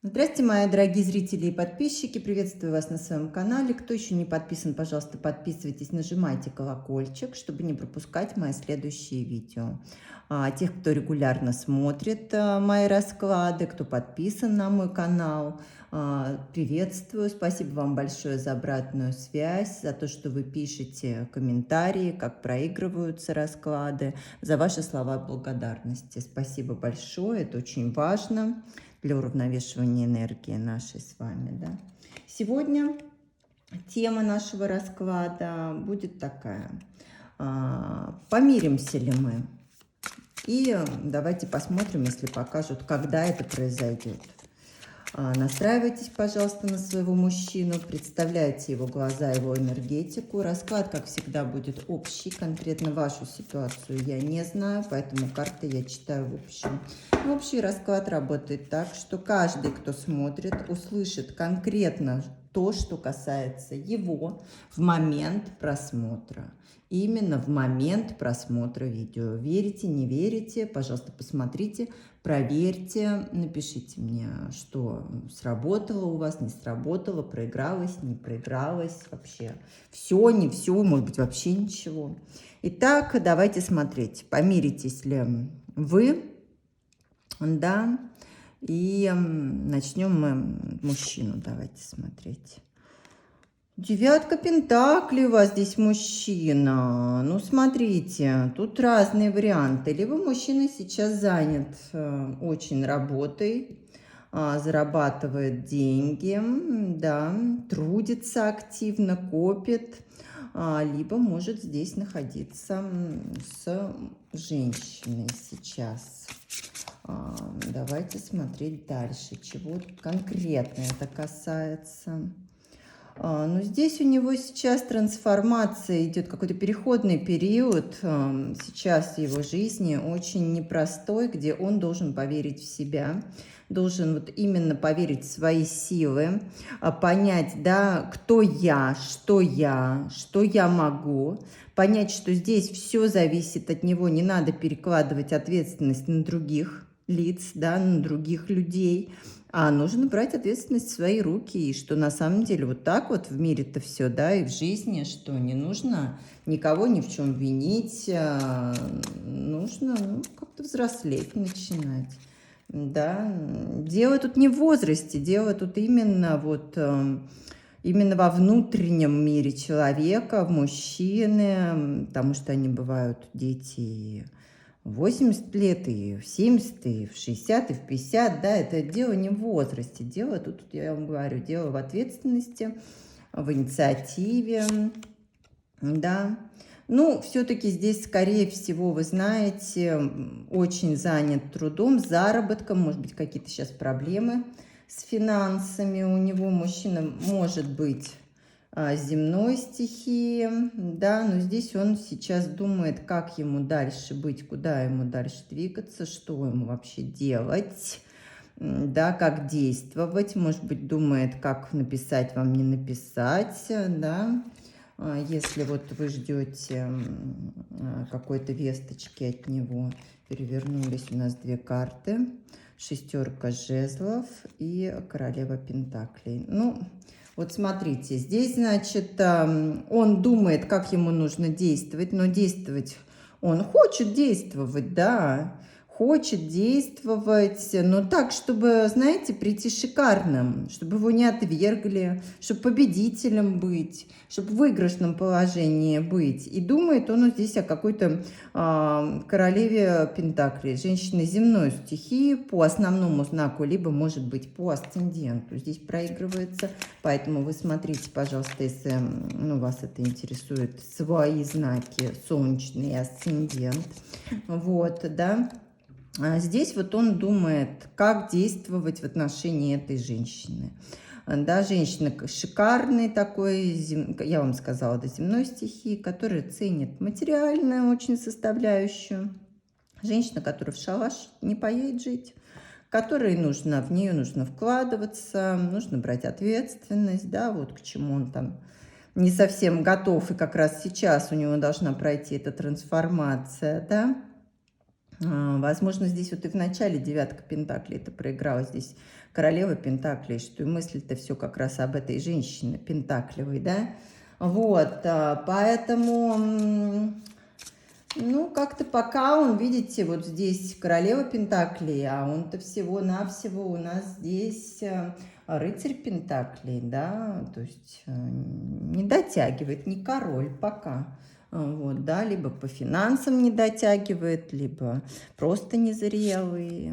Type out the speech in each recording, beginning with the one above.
Здравствуйте, мои дорогие зрители и подписчики. Приветствую вас на своем канале. Кто еще не подписан, пожалуйста, подписывайтесь, нажимайте колокольчик, чтобы не пропускать мои следующие видео. Тех, кто регулярно смотрит мои расклады, кто подписан на мой канал, приветствую. Спасибо вам большое за обратную связь, за то, что вы пишете комментарии, как проигрываются расклады, за ваши слова благодарности. Спасибо большое, это очень важно для уравновешивания энергии нашей с вами. Да? Сегодня тема нашего расклада будет такая. Помиримся ли мы? И давайте посмотрим, если покажут, когда это произойдет. Настраивайтесь, пожалуйста, на своего мужчину, представляйте его глаза, его энергетику. Расклад, как всегда, будет общий, конкретно вашу ситуацию я не знаю, поэтому карты я читаю в общем. Общий расклад работает так, что каждый, кто смотрит, услышит конкретно то, что касается его в момент просмотра. Именно в момент просмотра видео. Верите, не верите, пожалуйста, посмотрите, проверьте, напишите мне, что сработало у вас, не сработало, проигралось, не проигралось, вообще все, не все, может быть, вообще ничего. Итак, давайте смотреть, помиритесь ли вы, да, и начнем мы мужчину, давайте смотреть. Девятка пентаклей у вас здесь мужчина. Ну, смотрите, тут разные варианты. Либо мужчина сейчас занят очень работой, зарабатывает деньги, да, трудится активно, копит, либо может здесь находиться с женщиной сейчас. Давайте смотреть дальше, чего конкретно это касается. Но здесь у него сейчас трансформация идет, какой-то переходный период сейчас в его жизни, очень непростой, где он должен поверить в себя, должен вот именно поверить в свои силы, понять, да, кто я, что я могу, понять, что здесь все зависит от него, не надо перекладывать ответственность на других лиц, да, на других людей, а нужно брать ответственность в свои руки, и что на самом деле вот так вот в мире-то все, да, и в жизни, что не нужно никого ни в чем винить, нужно как-то взрослеть начинать, да. Дело тут не в возрасте, дело тут именно вот именно во внутреннем мире человека, в мужчины, потому что они бывают дети в 80 лет, и в 70, и в 60, и в 50, да, это дело не в возрасте, дело тут, я вам говорю, дело в ответственности, в инициативе, да. Ну, все-таки здесь, скорее всего, вы знаете, очень занят трудом, заработком, может быть, какие-то сейчас проблемы с финансами у него, мужчина может быть земной стихии, да, но здесь он сейчас думает, как ему дальше быть, куда ему дальше двигаться, что ему вообще делать, да, как действовать, может быть, думает, как написать вам, не написать, да, если вот вы ждете какой-то весточки от него. Перевернулись у нас две карты, шестерка жезлов и королева пентаклей. Ну, вот смотрите, здесь, значит, он думает, как ему нужно действовать, но действовать он хочет действовать, да, хочет действовать, но так, чтобы, знаете, прийти шикарным, чтобы его не отвергли, чтобы победителем быть, чтобы в выигрышном положении быть. И думает он здесь о какой-то королеве пентаклей, женщине земной стихии по основному знаку, либо, может быть, по асценденту. Здесь проигрывается, поэтому вы смотрите, пожалуйста, если вас это интересует, свои знаки, солнечный и асцендент. Вот, да. Здесь вот он думает, как действовать в отношении этой женщины. Да, женщина шикарный такой, я вам сказала, до земной стихии, которая ценит материальную очень составляющую. Женщина, которая в шалаш не поедет жить, которой нужно, в нее нужно вкладываться, нужно брать ответственность, да, вот к чему он там не совсем готов, и как раз сейчас у него должна пройти эта трансформация, да. Возможно, здесь вот и в начале девятка пентаклей это проиграла, здесь королева пентаклей, что и мысль-то все как раз об этой женщине пентаклевой, да? Вот, поэтому, ну, как-то пока он, видите, вот здесь королева пентаклей, а он-то всего-навсего у нас здесь рыцарь пентаклей, да, то есть не дотягивает, не король пока. Вот, да, либо по финансам не дотягивает, либо просто незрелый.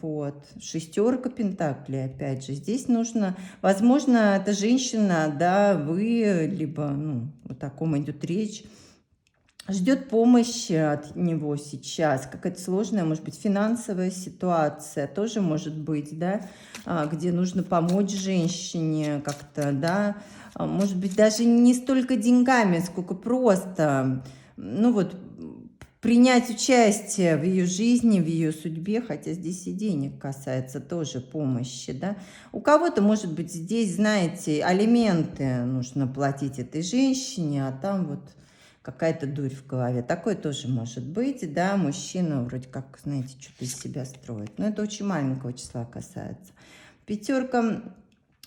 Вот. Шестерка пентаклей, опять же. Здесь нужно, возможно, эта женщина, да, вы, либо, ну, о таком идет речь, ждет помощи от него сейчас, какая-то сложная, может быть, финансовая ситуация тоже может быть, да, где нужно помочь женщине как-то, да, может быть, даже не столько деньгами, сколько просто, ну вот, принять участие в ее жизни, в ее судьбе, хотя здесь и денег касается тоже помощи, да. У кого-то, может быть, здесь, знаете, алименты нужно платить этой женщине, а там вот какая-то дурь в голове. Такое тоже может быть, да, мужчина вроде как, знаете, что-то из себя строит. Но это очень маленького числа касается. Пятерка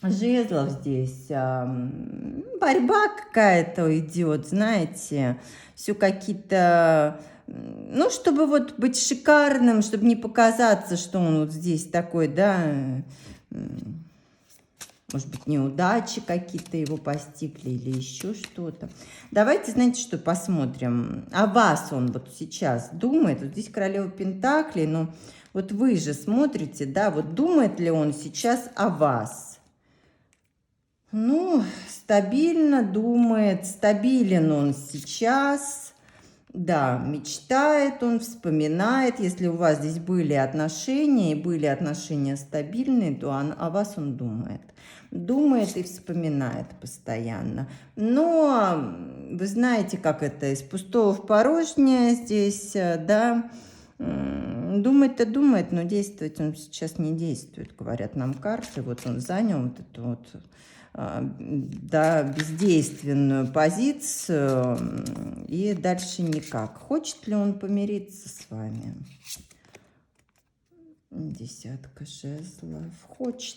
жезлов здесь, борьба какая-то идет, знаете, все какие-то, ну, чтобы вот быть шикарным, чтобы не показаться, что он вот здесь такой, да, может быть, неудачи какие-то его постигли или еще что-то. Давайте, знаете, что посмотрим. О вас он вот сейчас думает. Вот здесь королева пентаклей, но вот вы же смотрите, да, вот думает ли он сейчас о вас? Ну, стабильно думает, стабилен он сейчас. Да, мечтает он, вспоминает. Если у вас здесь были отношения, и были отношения стабильные, то о вас он думает. Думает и вспоминает постоянно. Но вы знаете, как это, из пустого в порожнее здесь, да. Думает-то думает, но действовать он сейчас не действует, говорят нам карты. Вот он занял вот эту вот, да, бездейственную позицию, и дальше никак. Хочет ли он помириться с вами? Десятка жезлов. Хочет.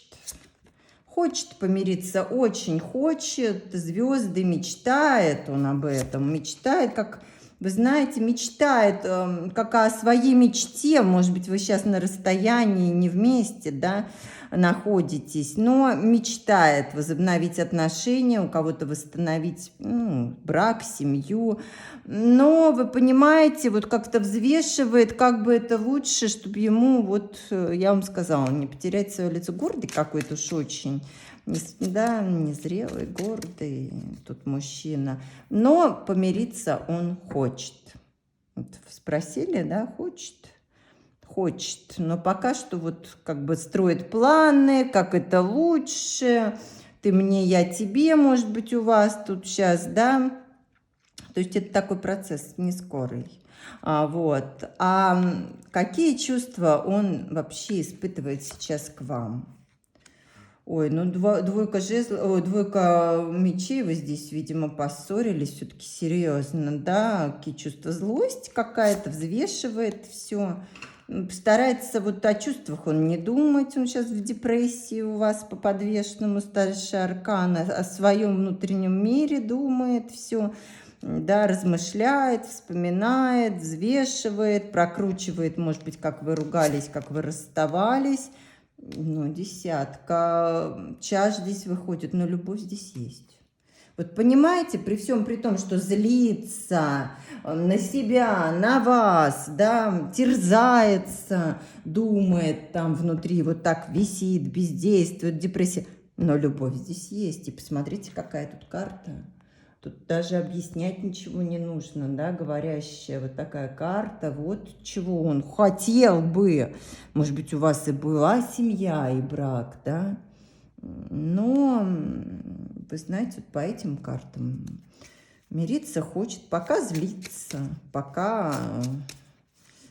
Хочет помириться, очень хочет. Звезды, мечтает он об этом. Мечтает, как, вы знаете, мечтает как о своей мечте. Может быть, вы сейчас на расстоянии, не вместе, да, находитесь, но мечтает возобновить отношения, у кого-то восстановить, ну, брак, семью. Но, вы понимаете, вот как-то взвешивает, как бы это лучше, чтобы ему, вот, я вам сказала, не потерять свое лицо. Гордый какой-то уж очень, да, незрелый, гордый тут мужчина. Но помириться он хочет. Вот спросили, да, хочет? Хочет, но пока что вот как бы строит планы, как это лучше, ты мне, я тебе, может быть, у вас тут сейчас, да, то есть это такой процесс не скорый. Вот. А какие чувства он вообще испытывает сейчас к вам? Ой, ну двойка двойка мечей, вы здесь, видимо, поссорились, все-таки серьезно, да, какие чувства, злость какая-то, взвешивает все, старается вот о чувствах он не думать, он сейчас в депрессии у вас по подвешенному, старший аркан, о своем внутреннем мире думает все, да, размышляет, вспоминает, взвешивает, прокручивает, может быть, как вы ругались, как вы расставались. Ну, десятка чаш здесь выходит, но любовь здесь есть. Вот понимаете, при всем при том, что злится на себя, на вас, да, терзается, думает там внутри, вот так висит, бездействует, депрессия, но любовь здесь есть. И посмотрите, какая тут карта. Тут даже объяснять ничего не нужно, да, говорящая вот такая карта, вот чего он хотел бы. Может быть, у вас и была семья, и брак, да, но, вы знаете, вот по этим картам мириться хочет, пока злится, пока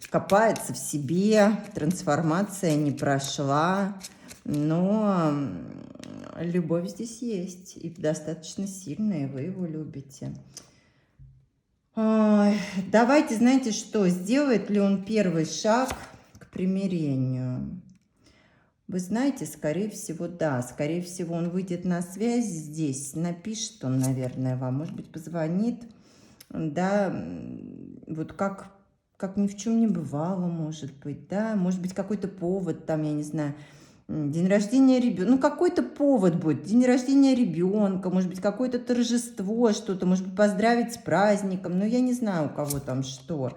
копается в себе, трансформация не прошла, но любовь здесь есть, и достаточно сильная, и вы его любите. Ай, давайте, знаете что, сделает ли он первый шаг к примирению? Вы знаете, скорее всего, да. Скорее всего, он выйдет на связь здесь, напишет он, наверное, вам, может быть, позвонит, да, вот как ни в чем не бывало, может быть, да, может быть, какой-то повод там, я не знаю, день рождения ребенка, ну, какой-то повод будет, день рождения ребенка, может быть, какое-то торжество, что-то, может быть, поздравить с праздником, но я не знаю, у кого там что.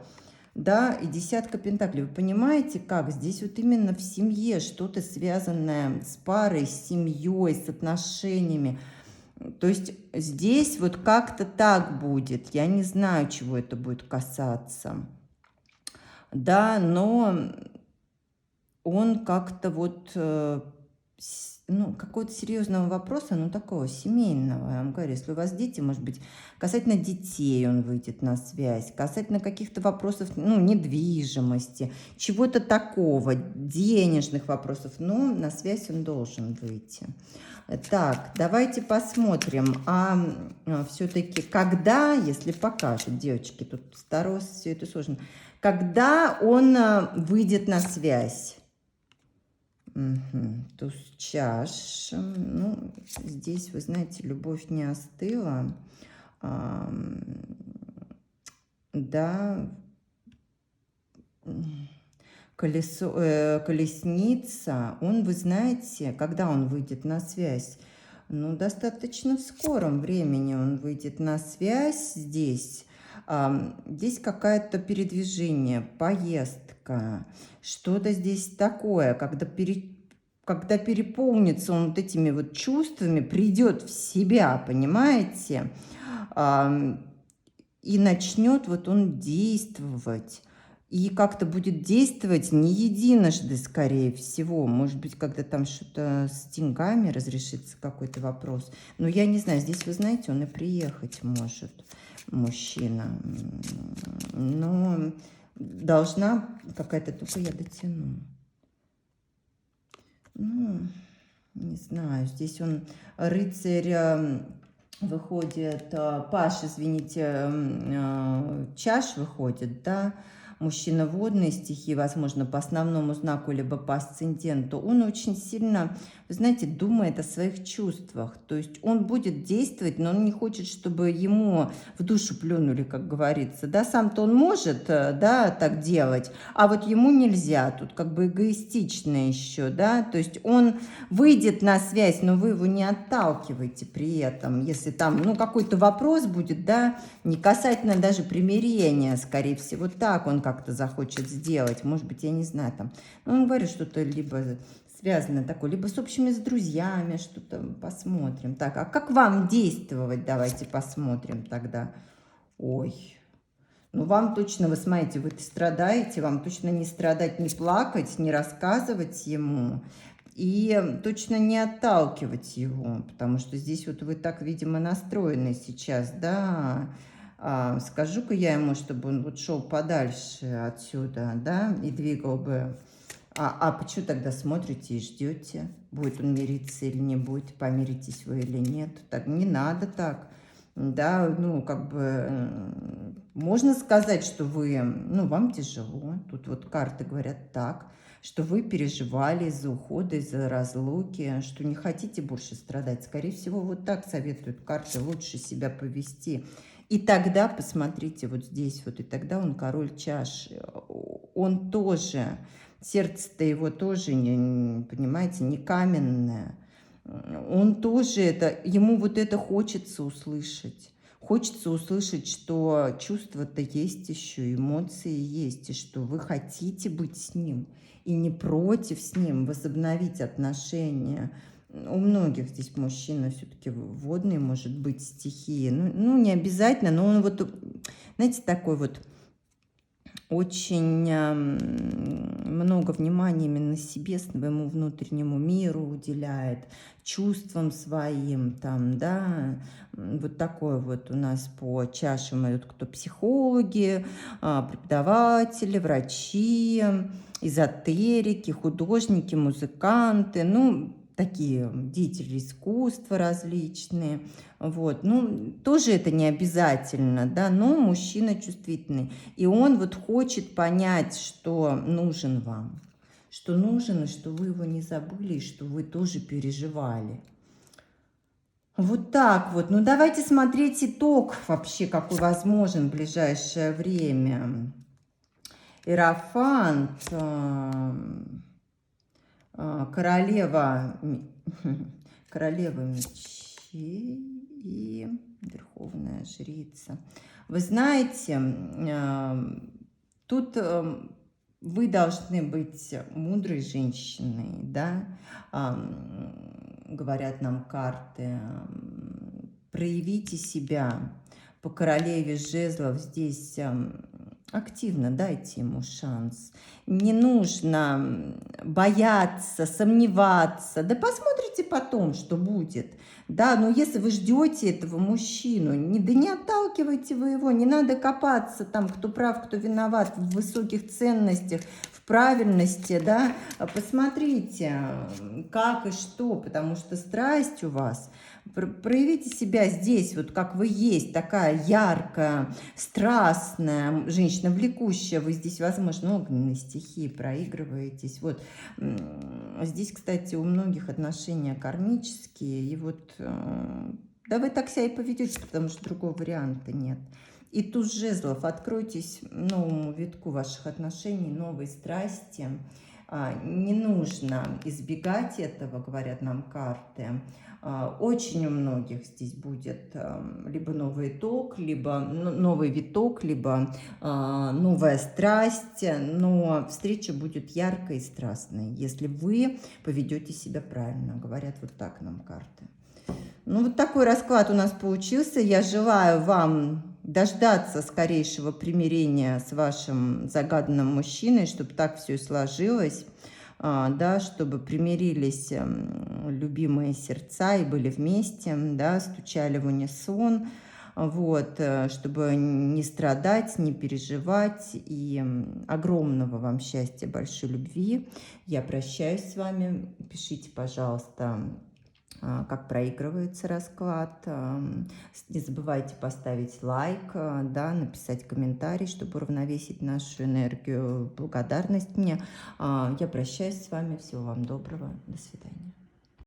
Да, и десятка пентаклей. Вы понимаете, как здесь вот именно в семье что-то связанное с парой, с семьей, с отношениями. То есть здесь вот как-то так будет. Я не знаю, чего это будет касаться. Да, но он как-то вот, ну, какого-то серьезного вопроса, ну, такого семейного, я вам говорю, если у вас дети, может быть, касательно детей он выйдет на связь, касательно каких-то вопросов, ну, недвижимости, чего-то такого, денежных вопросов, но на связь он должен выйти. Так, давайте посмотрим, все-таки когда, если покажет, девочки, тут старос, все это сложно, когда он выйдет на связь? Угу. Туз чаш. Ну, здесь, вы знаете, любовь не остыла. Да. Колесница. Он, вы знаете, когда он выйдет на связь? Ну, достаточно в скором времени он выйдет на связь здесь. Здесь какое-то передвижение, поездка, что-то здесь такое, когда переполнится он вот этими вот чувствами, придет в себя, понимаете, и начнет вот он действовать. И как-то будет действовать не единожды, скорее всего. Может быть, когда там что-то с деньгами разрешится какой-то вопрос. Но я не знаю, здесь, вы знаете, он и приехать может, мужчина. Но должна какая-то... Только я дотяну. Ну, не знаю, здесь он рыцарь... Выходит, Паш, извините, чаш выходит, да, мужчина водной стихии, возможно, по основному знаку, либо по асценденту, он очень сильно, вы знаете, думает о своих чувствах. То есть он будет действовать, но он не хочет, чтобы ему в душу плюнули, как говорится. Да, сам-то он может, да, так делать, а вот ему нельзя. Тут как бы эгоистично еще, да. То есть он выйдет на связь, но вы его не отталкиваете при этом. Если там, ну, какой-то вопрос будет, да, не касательно даже примирения, скорее всего, так он как-то захочет сделать. Может быть, я не знаю, там, ну, он говорит что-то либо связано такое, либо с общими, с друзьями, что-то посмотрим. Так, а как вам действовать? Давайте посмотрим тогда. Ой, ну вам точно, вы смотрите, вы страдаете, вам точно не страдать, не плакать, не рассказывать ему. И точно не отталкивать его, потому что здесь вот вы так, видимо, настроены сейчас, да. Скажу-ка я ему, чтобы он вот шел подальше отсюда, да, и двигал бы. Почему тогда смотрите и ждете? Будет он мириться или не будет? Помиритесь вы или нет? Так не надо так. Да, ну, как бы, можно сказать, что вы, ну, вам тяжело. Тут вот карты говорят так, что вы переживали из-за ухода, из-за разлуки, что не хотите больше страдать. Скорее всего, вот так советуют карты, лучше себя повести. И тогда, посмотрите, вот здесь вот, и тогда он король чаш. Он тоже, сердце-то его тоже, не, понимаете, не каменное. Он тоже это, ему вот это хочется услышать. Хочется услышать, что чувства-то есть еще, эмоции есть, и что вы хотите быть с ним, и не против с ним возобновить отношения. У многих здесь мужчина все-таки водный, может быть, стихии. Ну, не обязательно, но он вот, знаете, такой вот очень много внимания именно себе, своему внутреннему миру уделяет, чувствам своим, там, да, вот такое вот у нас по чашам идут кто психологи, преподаватели, врачи, эзотерики, художники, музыканты, ну, такие деятели искусства различные. Вот. Ну, тоже это не обязательно, да, но мужчина чувствительный. И он вот хочет понять, что нужен вам, что нужен, и что вы его не забыли, и что вы тоже переживали. Вот так вот. Ну, давайте смотреть итог вообще, какой возможен в ближайшее время. Иерофант, королева, королева мечей и верховная жрица. Вы знаете, тут вы должны быть мудрой женщиной, да, говорят нам карты. Проявите себя. По королеве жезлов здесь активно дайте ему шанс. Не нужно бояться, сомневаться. Да посмотрите потом, что будет. Да, но если вы ждете этого мужчину, да не отталкивайте вы его, не надо копаться там, кто прав, кто виноват, в высоких ценностях, в правильности, да. Посмотрите, как и что, потому что страсть у вас. Проявите себя здесь, вот как вы есть, такая яркая, страстная женщина, влекущая. Вы здесь, возможно, огненные стихии проигрываетесь. Вот здесь, кстати, у многих отношения кармические. И вот да вы так себя и поведете, потому что другого варианта нет. И туз жезлов. Откройтесь новому витку ваших отношений, новой страсти. Не нужно избегать этого, говорят нам карты. Очень у многих здесь будет либо новый итог, либо новый виток, либо новая страсть, но встреча будет яркой и страстной, если вы поведете себя правильно, говорят вот так нам карты. Ну, вот такой расклад у нас получился. Я желаю вам дождаться скорейшего примирения с вашим загаданным мужчиной, чтобы так все и сложилось. Да, чтобы примирились любимые сердца и были вместе, да, стучали в унисон, вот, чтобы не страдать, не переживать, и огромного вам счастья, большой любви. Я прощаюсь с вами, пишите, пожалуйста, как проигрывается расклад. Не забывайте поставить лайк, да, написать комментарий, чтобы уравновесить нашу энергию. Благодарность мне. Я прощаюсь с вами. Всего вам доброго. До свидания.